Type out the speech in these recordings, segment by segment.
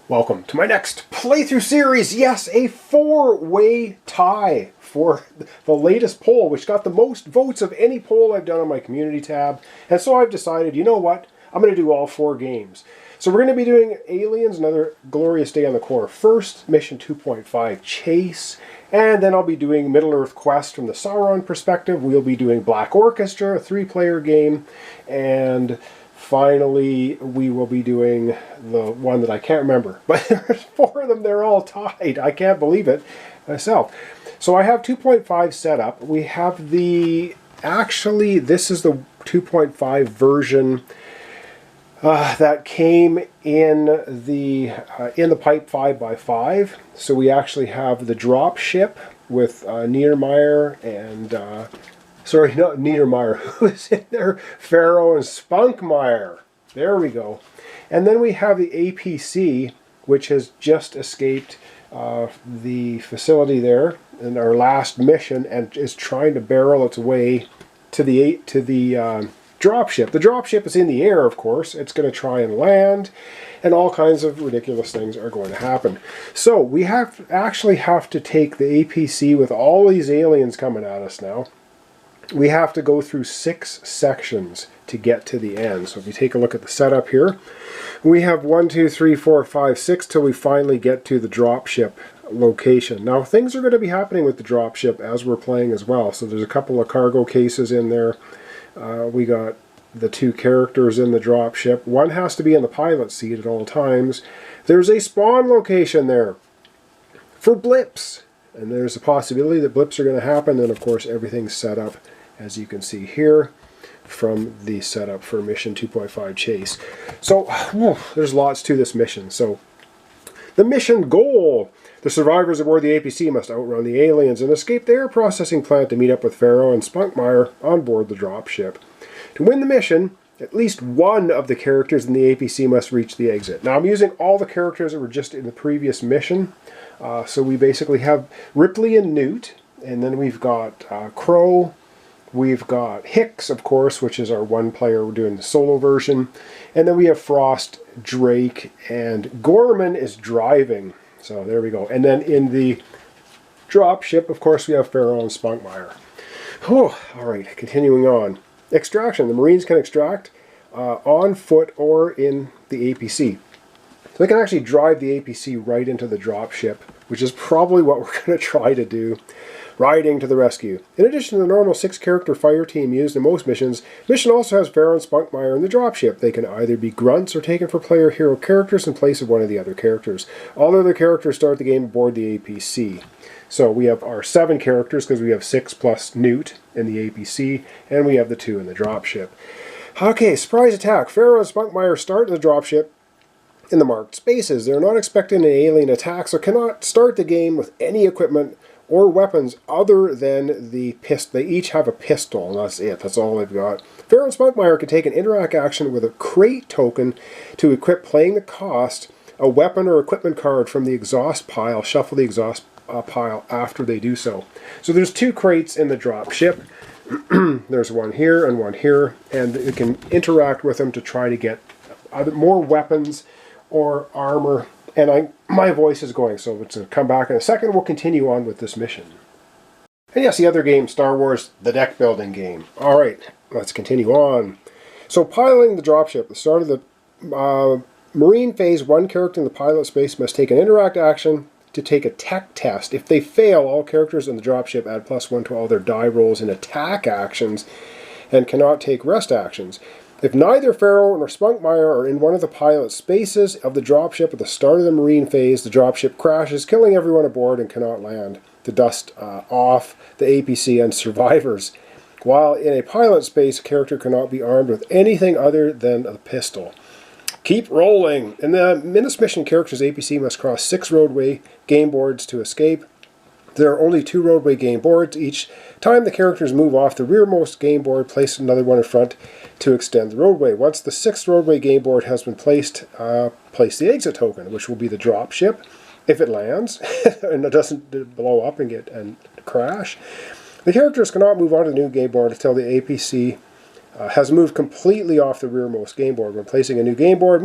Welcome to my next playthrough series. Yes, a four-way tie for the latest poll, which got the most votes of any poll I've done on my community tab. And so I've decided, you know what? I'm going to do all four games. So we're going to be doing Aliens, Another Glorious Day on the Corp first, Mission 2.5 Chase, and then I'll be doing Middle-earth Quest from the Sauron perspective. We'll be doing Black Orchestra, a three-player game, and finally, we will be doing the one that I can't remember. But there's four of them. They're all tied. I can't believe it myself. So I have 2.5 set up. We have actually, this is the 2.5 version that came in the pipe 5x5. So we actually have the Dropship with Niedermeyer and... sorry, not Niedermeyer. Who is in there? Ferro and Spunkmeyer. There we go. And then we have the APC, which has just escaped the facility there in our last mission and is trying to barrel its way to the dropship. The dropship is in the air, of course. It's going to try and land, and all kinds of ridiculous things are going to happen. So we actually have to take the APC with all these aliens coming at us now. We have to go through 6 sections to get to the end. So if you take a look at the setup here, we have 1, 2, 3, 4, 5, 6 till we finally get to the dropship location. Now things are going to be happening with the dropship as we're playing as well. So there's a couple of cargo cases in there. We got the 2 characters in the dropship. One has to be in the pilot seat at all times. There's a spawn location there for blips. And there's a possibility that blips are going to happen. And of course everything's set up, as you can see here, from the setup for Mission 2.5 Chase. So, there's lots to this mission. So, the mission goal. The survivors aboard the APC must outrun the aliens and escape the air processing plant to meet up with Ferro and Spunkmeyer on board the dropship. To win the mission, at least one of the characters in the APC must reach the exit. Now, I'm using all the characters that were just in the previous mission. So we basically have Ripley and Newt, and then we've got Crow. We've got Hicks, of course, which is our one player. We're doing the solo version. And then we have Frost, Drake, and Gorman is driving. So there we go. And then in the dropship, of course, we have Ferro and Spunkmeyer. Oh, all right, continuing on. Extraction. The Marines can extract on foot or in the APC. So they can actually drive the APC right into the dropship, which is probably what we're going to try to do. Riding to the rescue. In addition to the normal 6-character fire team used in most missions, the mission also has Ferro and Spunkmeyer in the dropship. They can either be grunts or taken for player hero characters in place of one of the other characters. All other characters start the game aboard the APC. So we have our 7 characters because we have 6 plus Newt in the APC, and we have the 2 in the dropship. Okay, surprise attack. Ferro and Spunkmeyer start in the dropship in the marked spaces. They're not expecting an alien attack, so cannot start the game with any equipment or weapons other than the pistol. They each have a pistol, and that's it. That's all they've got. Ferro and Spunkmeyer can take an interact action with a crate token to equip playing the cost, a weapon or equipment card from the exhaust pile. Shuffle the exhaust pile after they do so. So there's 2 crates in the dropship. There's one here and one here, and you can interact with them to try to get either more weapons or armor. And my voice is going, so it's going to come back in a second. We'll continue on with this mission. And yes, the other game, Star Wars, the deck building game. All right, let's continue on. So piloting the dropship, the start of the Marine phase, 1 character in the pilot space must take an interact action to take a tech test. If they fail, all characters in the dropship add +1 to all their die rolls in attack actions and cannot take rest actions. If neither Ferro nor Spunkmeyer are in one of the pilot spaces of the dropship at the start of the Marine phase, the dropship crashes, killing everyone aboard and cannot land to dust off the APC and survivors. While in a pilot space, a character cannot be armed with anything other than a pistol. Keep rolling! In this mission, characters APC must cross 6 roadway game boards to escape. There are only 2 roadway game boards. Each time the characters move off the rearmost game board, place another one in front to extend the roadway. Once the 6th roadway game board has been placed, place the exit token, which will be the dropship. If it lands and it doesn't blow up and crash, the characters cannot move on to the new game board until the APC has moved completely off the rearmost game board. When placing a new game board,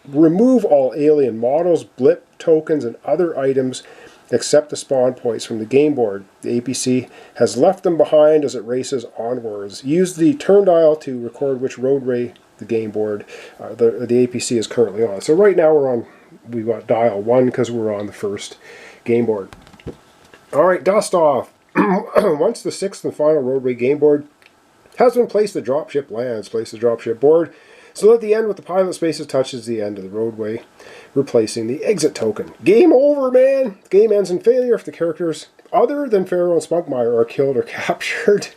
remove all alien models, blip tokens, and other items except the spawn points from the game board. The APC has left them behind as it races onwards. Use the turn dial to record which roadway the game board, the APC is currently on. So right now we've got dial 1 because we're on the first game board. Alright, dust off. Once the 6th and final roadway game board has been placed, the dropship lands. Place the dropship board so that the end with the pilot spaces touches the end of the roadway, replacing the exit token. Game over, man! The game ends in failure if the characters other than Ferro and Spunkmeyer are killed or captured.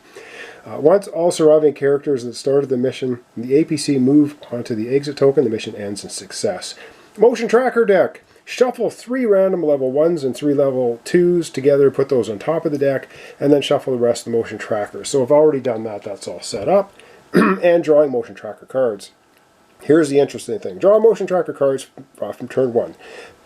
Once all surviving characters that started the mission, the APC move onto the exit token, the mission ends in success. Motion tracker deck. Shuffle 3 random level 1s and 3 level 2s together, put those on top of the deck, and then shuffle the rest of the motion trackers. So I've already done that, that's all set up. And drawing motion tracker cards. Here's the interesting thing. Draw motion tracker cards from turn 1.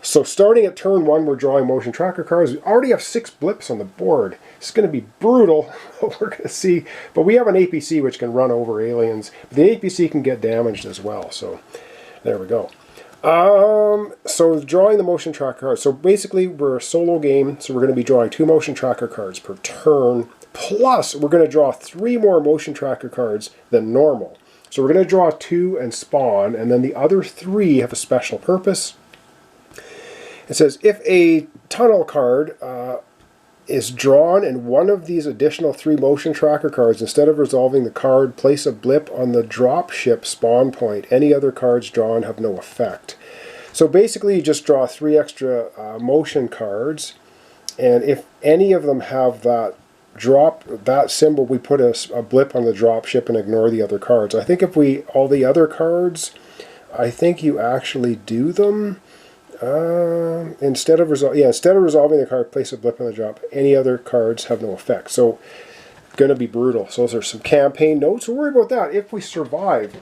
So starting at turn 1, we're drawing motion tracker cards. We already have 6 blips on the board. It's going to be brutal, what we're going to see. But we have an APC which can run over aliens. The APC can get damaged as well, so there we go. So drawing the motion tracker cards. So basically we're a solo game, so we're going to be drawing 2 motion tracker cards per turn. Plus, we're going to draw 3 more motion tracker cards than normal. So we're going to draw 2 and spawn, and then the other 3 have a special purpose. It says, if a tunnel card is drawn and one of these additional 3 motion tracker cards, instead of resolving the card, place a blip on the dropship spawn point. Any other cards drawn have no effect. So basically you just draw 3 extra motion cards, and if any of them have that symbol, we put a blip on the dropship and ignore the other cards. I think if all the other cards, I think you actually do them. Instead of resolving the card, place a blip on the drop. Any other cards have no effect. So, going to be brutal. So those are some campaign notes. We'll worry about that if we survive.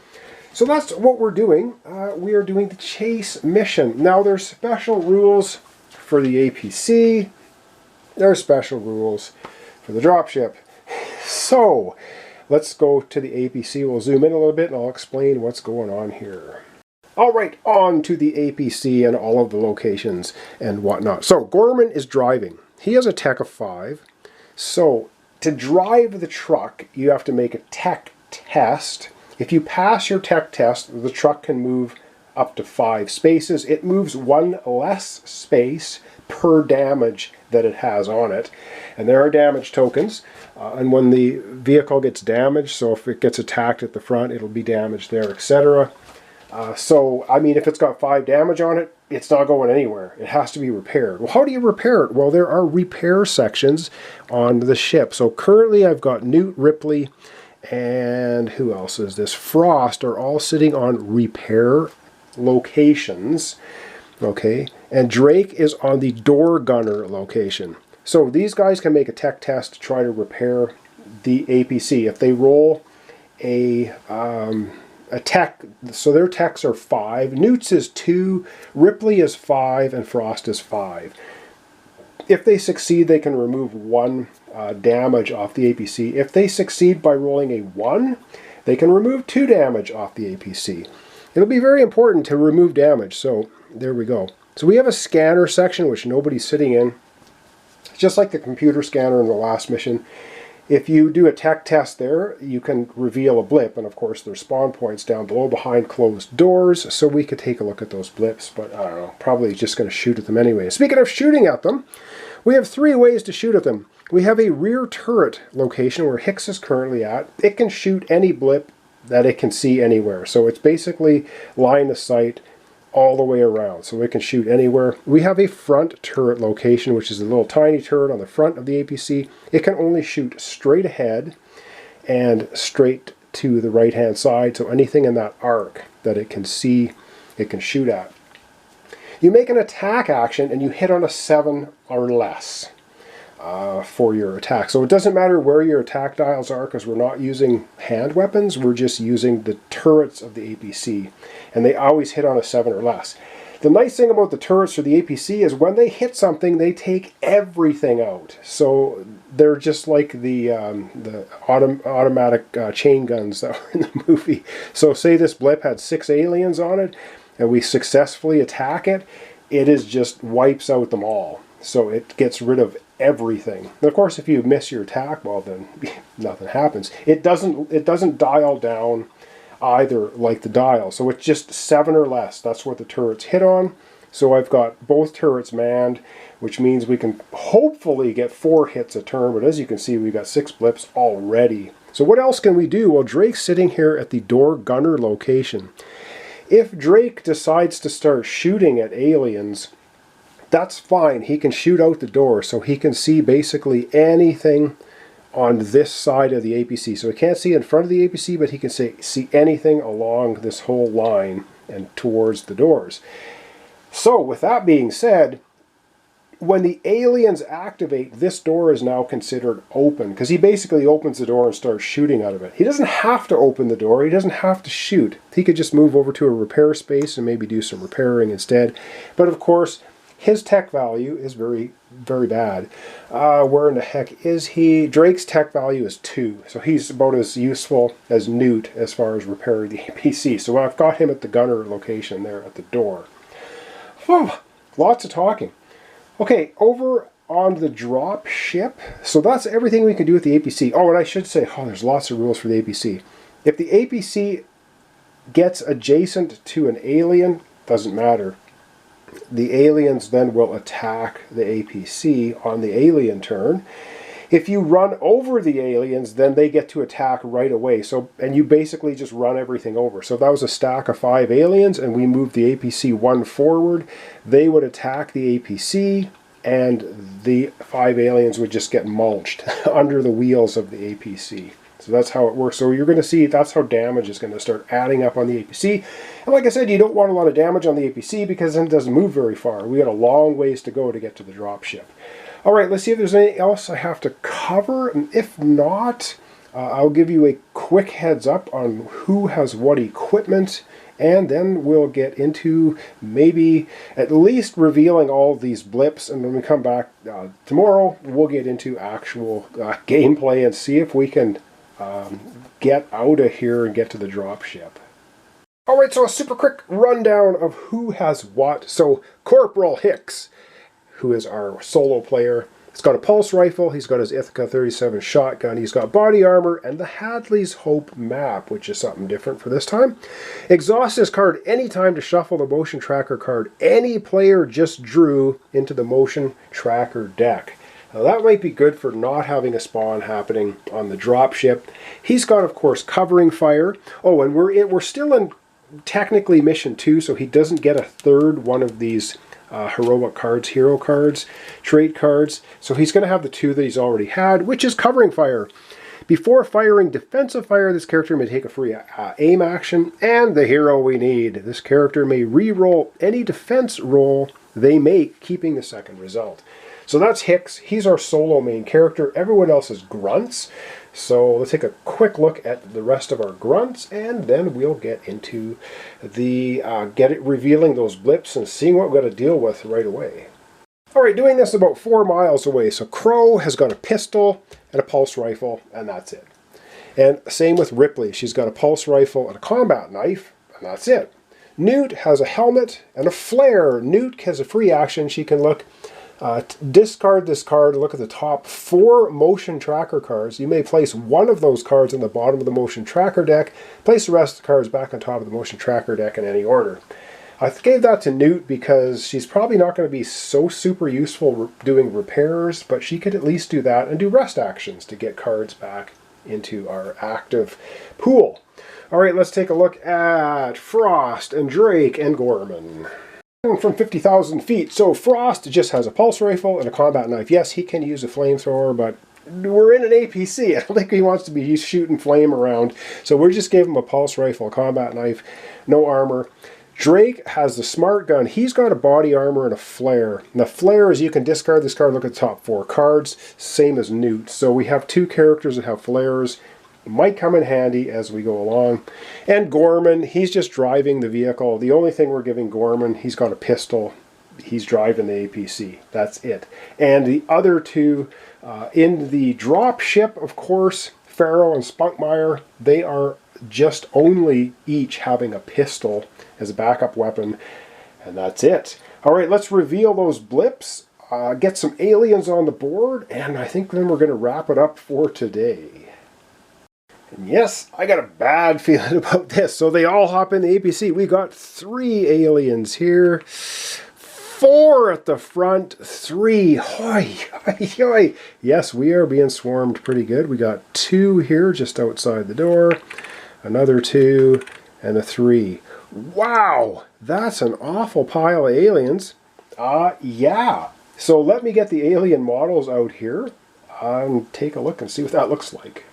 So that's what we're doing. We are doing the chase mission. Now there's special rules for the APC. There are special rules for the dropship. So let's go to the APC. We'll zoom in a little bit and I'll explain what's going on here. Alright, on to the APC and all of the locations and whatnot. So Gorman is driving. He has a tech of 5. So to drive the truck, you have to make a tech test. If you pass your tech test, the truck can move up to 5 spaces. It moves 1 less space per damage that it has on it. And there are damage tokens. And when the vehicle gets damaged, so if it gets attacked at the front, it'll be damaged there, etc. So, I mean, if it's got 5 damage on it, it's not going anywhere. It has to be repaired. Well, how do you repair it? Well, there are repair sections on the ship. So currently I've got Newt, Ripley, and who else is this? Frost are all sitting on repair locations. Okay, and Drake is on the door gunner location. So these guys can make a tech test to try to repair the APC. If they roll a tech, so their techs are 5. Newt's is 2, Ripley is 5, and Frost is 5. If they succeed, they can remove 1 damage off the APC. If they succeed by rolling a 1, they can remove 2 damage off the APC. It'll be very important to remove damage, so there we go. So we have a scanner section which nobody's sitting in. It's just like the computer scanner in the last mission. If you do a tech test there, you can reveal a blip, and of course there's spawn points down below behind closed doors, so we could take a look at those blips, but I don't know, probably just going to shoot at them anyway. Speaking of shooting at them, we have 3 ways to shoot at them. We have a rear turret location where Hicks is currently at. It can shoot any blip that it can see anywhere, so it's basically line of sight all the way around, so it can shoot anywhere. We have a front turret location, which is a little tiny turret on the front of the APC. It can only shoot straight ahead and straight to the right hand side, so anything in that arc that it can see, it can shoot at. You make an attack action and you hit on a 7 or less for your attack. So it doesn't matter where your attack dials are, because we're not using hand weapons, we're just using the turrets of the APC, and they always hit on a 7 or less. The nice thing about the turrets for the APC is when they hit something, they take everything out. So they're just like the automatic chain guns that were in the movie. So say this blip had 6 aliens on it, and we successfully attack it, it is just wipes out them all. So it gets rid of everything. And of course, if you miss your attack, well then nothing happens. It doesn't dial down either like the dial. So it's just 7 or less. That's what the turrets hit on. So I've got both turrets manned, which means we can hopefully get 4 hits a turn. But as you can see, we've got 6 blips already. So what else can we do? Well, Drake's sitting here at the door gunner location. If Drake decides to start shooting at aliens, that's fine. He can shoot out the door, so he can see basically anything on this side of the APC. So he can't see in front of the APC, but he can see anything along this whole line and towards the doors. So with that being said, when the aliens activate, this door is now considered open, because he basically opens the door and starts shooting out of it. He doesn't have to open the door. He doesn't have to shoot. He could just move over to a repair space and maybe do some repairing instead. But of course, his tech value is very, very bad. Where in the heck is he? Drake's tech value is 2. So he's about as useful as Newt as far as repairing the APC. So I've got him at the gunner location there at the door. Whew, lots of talking. Okay, over on the drop ship. So that's everything we can do with the APC. Oh, and I should say, there's lots of rules for the APC. If the APC gets adjacent to an alien, doesn't matter. The aliens then will attack the APC on the alien turn. If you run over the aliens, then they get to attack right away. So, and you basically just run everything over. So if that was a stack of 5 aliens and we moved the APC 1 forward, they would attack the APC and the 5 aliens would just get mulched under the wheels of the APC. So that's how it works. So you're going to see that's how damage is going to start adding up on the APC. And like I said, you don't want a lot of damage on the APC because then it doesn't move very far. We got a long ways to go to get to the dropship. All right, let's see if there's anything else I have to cover. And if not, I'll give you a quick heads up on who has what equipment. And then we'll get into maybe at least revealing all of these blips. And when we come back tomorrow, we'll get into actual gameplay and see if we can get out of here and get to the dropship. Alright, so a super quick rundown of who has what. So Corporal Hicks, who is our solo player, he's got a pulse rifle, he's got his Ithaca 37 shotgun, he's got body armor, and the Hadley's Hope map, which is something different for this time. Exhaust his card anytime to shuffle the motion tracker card any player just drew into the motion tracker deck. Now that might be good for not having a spawn happening on the dropship. He's got, of course, covering fire. Oh, and we're still in technically mission 2, so he doesn't get a third one of these heroic cards, hero cards, trait cards. So he's going to have the 2 that he's already had, which is covering fire. Before firing defensive fire, this character may take a free aim action, and the hero we need. This character may re-roll any defense roll they make, keeping the second result. So that's Hicks. He's our solo main character. Everyone else is grunts. So let's take a quick look at the rest of our grunts, and then we'll get into the revealing those blips and seeing what we've got to deal with right away. Alright, doing this about 4 miles away. So Crow has got a pistol and a pulse rifle, and that's it. And same with Ripley. She's got a pulse rifle and a combat knife, and that's it. Newt has a helmet and a flare. Newt has a free action. She can look... discard this card, look at the top 4 motion tracker cards. You may place one of those cards on the bottom of the motion tracker deck, place the rest of the cards back on top of the motion tracker deck in any order. I gave that to Newt because she's probably not going to be so super useful doing repairs, but she could at least do that and do rest actions to get cards back into our active pool. Alright, let's take a look at Frost and Drake and Gorman. From 50,000 feet. So Frost just has a pulse rifle and a combat knife. Yes, he can use a flamethrower, but we're in an APC. I don't think he wants to be shooting flame around. So we just gave him a pulse rifle, a combat knife, no armor. Drake has the smart gun. He's got a body armor and a flare. And the flare is you can discard this card, look at the top 4 cards, same as Newt. So we have 2 characters that have flares. might come in handy as we go along. And Gorman, he's just driving the vehicle. The only thing we're giving Gorman, he's got a pistol. He's driving the APC. That's it. And the other two, in the Dropship, of course, Ferro and Spunkmeyer, they are just only each having a pistol as a backup weapon. And that's it. All right, let's reveal those blips, get some aliens on the board, and I think then we're going to wrap it up for today. And yes, I got a bad feeling about this. So they all hop in the APC. We got 3 aliens here. 4 at the front, 3. Hoi, hoi, hoi. Yes, we are being swarmed pretty good. We got 2 here just outside the door. Another 2 and a 3. Wow, that's an awful pile of aliens. Yeah. So let me get the alien models out here and take a look and see what that looks like.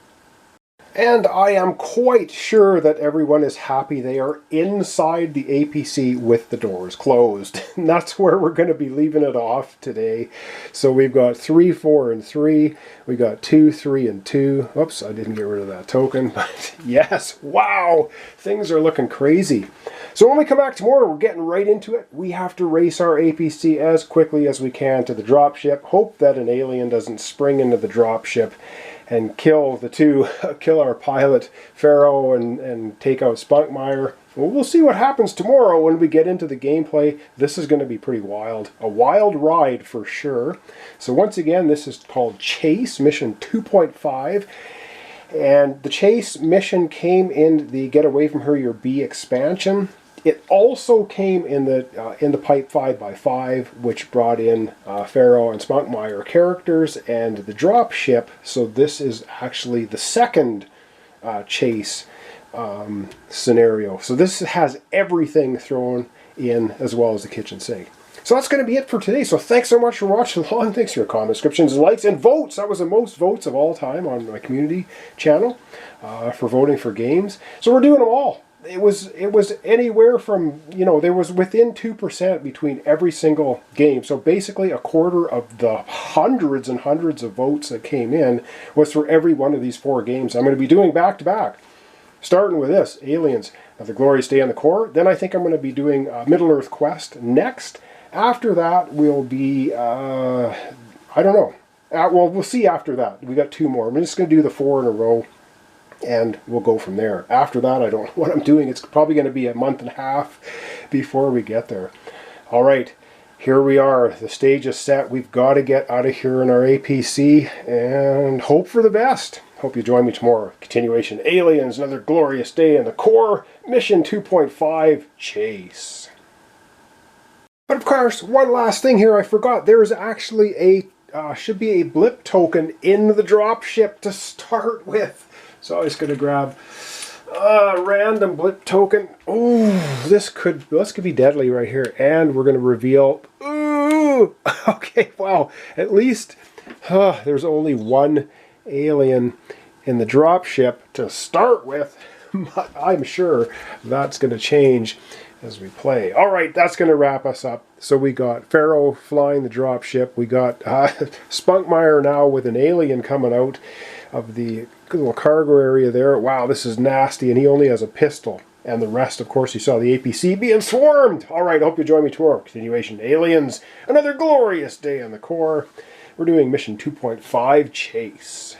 And I am quite sure that everyone is happy they are inside the APC with the doors closed. And that's where we're going to be leaving it off today. So we've got 3, 4, and 3. We got 2, 3, and 2. Oops, I didn't get rid of that token. But yes, wow, things are looking crazy. So when we come back tomorrow, we're getting right into it. We have to race our APC as quickly as we can to the dropship. Hope that an alien doesn't spring into the dropship and kill our pilot, Ferro, and take out Spunkmeyer. Well, we'll see what happens tomorrow when we get into the gameplay. This is going to be pretty wild. A wild ride for sure. So once again, this is called Chase, Mission 2.5. And the Chase mission came in the Get Away From Her, Your B expansion. It also came in the Pipe 5x5, which brought in Ferro and Spunkmeyer characters, and the Dropship. So this is actually the second Chase scenario. So this has everything thrown in, as well as the kitchen sink. So that's going to be it for today. So thanks so much for watching along. Thanks for your comments, descriptions, likes, and votes. That was the most votes of all time on my community channel for voting for games. So we're doing them all. It was anywhere from, there was within 2% between every single game. So basically a quarter of the hundreds and hundreds of votes that came in was for every one of these 4 games. I'm going to be doing back to back. Starting with this, Aliens, The Glorious Day in the Core. Then I think I'm going to be doing Middle-earth Quest next. After that will be, I don't know. Well, we'll see after that. We got 2 more. I'm just going to do the 4 in a row, and we'll go from there. After that, I don't know what I'm doing. It's probably going to be a month and a half before we get there. All right, here we are. The stage is set. We've got to get out of here in our APC and hope for the best. Hope you join me tomorrow. Continuation, Aliens, Another Glorious Day in the Core, Mission 2.5, Chase. But of course, one last thing here I forgot. There's actually should be a blip token in the dropship to start with. So I was going to grab a random blip token. Oh, this could be deadly right here. And we're going to reveal. Ooh, okay, wow. At least there's only 1 alien in the dropship to start with. But I'm sure that's going to change as we play. All right, that's going to wrap us up. So we got Ferro flying the dropship. We got Spunkmeyer now with an alien coming out of the little cargo area there. Wow, this is nasty, and he only has a pistol. And the rest, of course, you saw the APC being swarmed. All right, hope you join me tomorrow. Continuation, Aliens, Another Glorious Day in the Core. We're doing Mission 2.5, Chase.